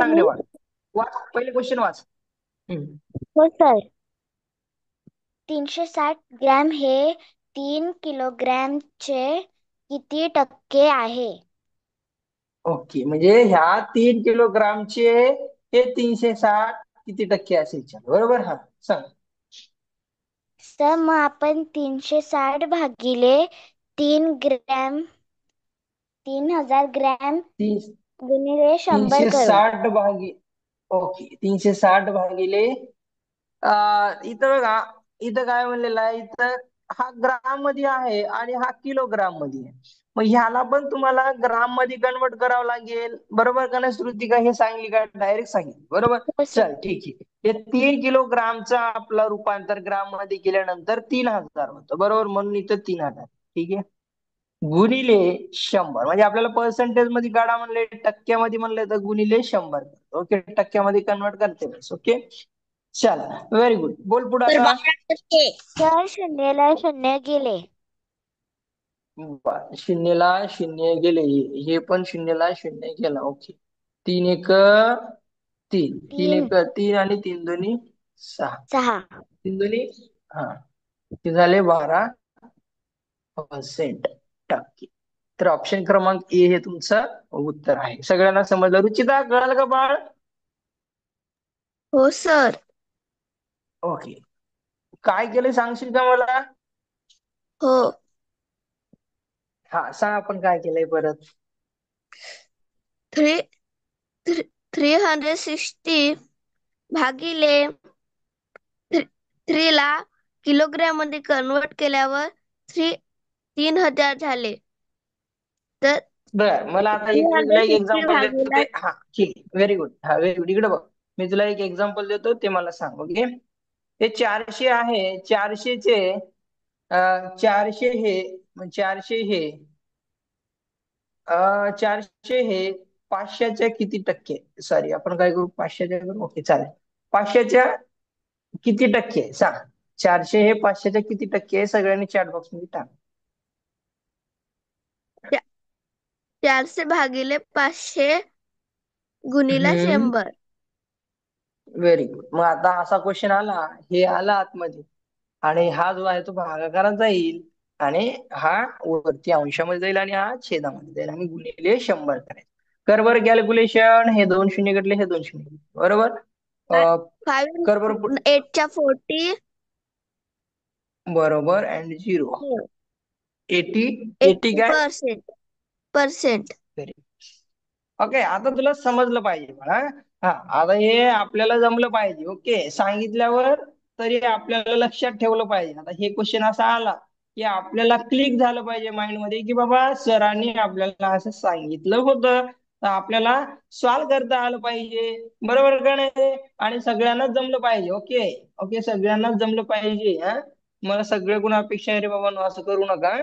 सांग रे मी. बाळ. वाच पहिले क्वेश्चन वाच. हम्म. हो सर. 360 ग्रॅम हे 3 किलोग्रॅमचे किती टक्के आहे? ओके, म्हणजे ह्या 3 किलोग्रामचे हे 360 किती टक्के असेल? बरोबर. हा सांग. सर मग आपण 360 भागिले 3 ग्रॅम 3000 ग्रॅम तीन गुणिले 100 तीनशे करू. साठ भागी ओके, 360 भागिले इथं बघा, इथं काय म्हणलेलं आहे, इथं हा ग्राम मध्ये आहे आणि हा किलोग्राम मध्ये आहे. मग ह्याला पण तुम्हाला ग्राम मध्ये कन्वर्ट करावं लागेल. बरोबर का नाही श्रुतिका? हे सांगली का डायरेक्ट सांगितलं? बरोबर. हो सर. चल ठीक आहे. हे 3 किलोग्रामचा आपला रूपांतर ग्राम मध्ये केल्यानंतर 3000 होतं. बरोबर, म्हणून इथं 3000. ठीक आहे. गुणिले 100, म्हणजे आपल्याला पर्सेंटेज मध्ये काढा म्हणले, टक्क्यामध्ये म्हणले तर गुणिले 100. ओके, टक्क्यामध्ये कन्वर्ट करते. ओके, चला व्हेरी गुड. बोल पुढे तर आता. 12 टक्के. सर शून्यला शून्य गेले. शून्यला शून्य गेले, हे पण शून्यला शून्य गेला. ओके, 3 1 3, 3 3 आणि 3 दोन्ही 6, 6. 3 दोन्ही हा, ते झाले 12%. तर ऑप्शन क्रमांक ए हे तुमचं उत्तर आहे. सगळ्यांना समजलं? रुचिता कळालं का बाळ? हो सर. ओके, काय केलं सांगशील का मला? हो. हा सांग, आपण काय केलंय परत? थ्री 360 भागिले 3 ला किलोग्रॅम मध्ये कन्वर्ट केल्यावर 3000 झाले. तर बर, मला आता थ्री मी तुला हंड्रेड एक सिक्स्टी एक्झाम्पल देतो ते. भागीला. हा ठीक आहे, व्हेरी गुड. हा व्हेरी गुड. इकडे बघ, मी तुला एक एक्झाम्पल देतो, ते मला सांग. ओके, हे 400 आहे. 400चे 400 हे 400 हे 400 हे 500च्या किती टक्के? सॉरी, आपण काय करू, 500च्या करू. ओके चालेल. 500च्या किती टक्के आहे? सांग. 400 हे 500च्या किती टक्के आहे? सगळ्यांनी चॅट बॉक्स मध्ये टाक. 400 भागिले 500 गुणिले हम्म, 100. Very good. मग आता असा क्वेश्चन आला, हे आला आतमध्ये, आणि हा जो आहे तो भागाकारात जाईल, आणि हा वरती अंशामध्ये जाईल, आणि हा छेदामध्ये जाईल, आणि गुणिले 100 करायचं. कर बरं कॅल्क्युलेशन. हे 2 शून्य कटले, हे 2 शून्य कटले. बरोबर. कर बरं 5 8 च्या 40. बरोबर, अँड 0. 80. 80 काय? 80%. ओके, आता तुला समजलं पाहिजे मला. हा, आता हे आपल्याला जमलं पाहिजे. ओके, सांगितल्यावर तरी आपल्याला लक्षात ठेवलं पाहिजे. आता हे क्वेश्चन असा आला की आपल्याला क्लिक झालं पाहिजे माइंड मध्ये, की बाबा सरांनी आपल्याला असं सांगितलं होतं, तर आपल्याला सॉल्व्ह करता आलं पाहिजे. बरोबर का नाही? आणि सगळ्यांनाच जमलं पाहिजे. ओके ओके, सगळ्यांनाच जमलं पाहिजे. हा, मला सगळे गुण अपेक्षा आहे रे बाबा, असं करू नका.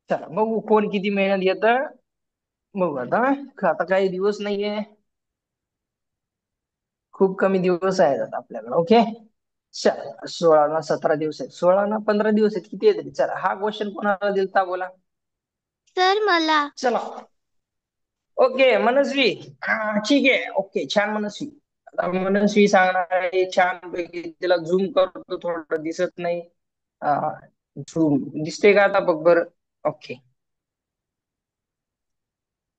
चला बघू कोण किती मेहनत घेतं. बघू आता. आता काही दिवस नाहीये, खूप कमी दिवस आहेत आता आपल्याकडे. ओके, चल 16 ना 17 दिवस आहेत, 16 ना 15 दिवस आहेत, किती आहेत? चला, हा क्वेश्चन कोणाला दिलता बोला. सर मला. चला, ओके मनस्वी. ठीक आहे. ओके, छान मनस्वी. आता मनस्वी सांगणार आहे छान पैकी. तिला झूम करतो, थोडं दिसत नाही. झूम दिसते का आता? बघ बरं. ओके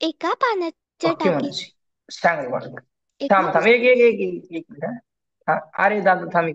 एका पाण्याच्या ओके टाकीत मनस्वी सांग बरं. एका थांब थांब, एक पुस्तकात. एक एक एक एक मिनिट. हा, अरे दादा थांब.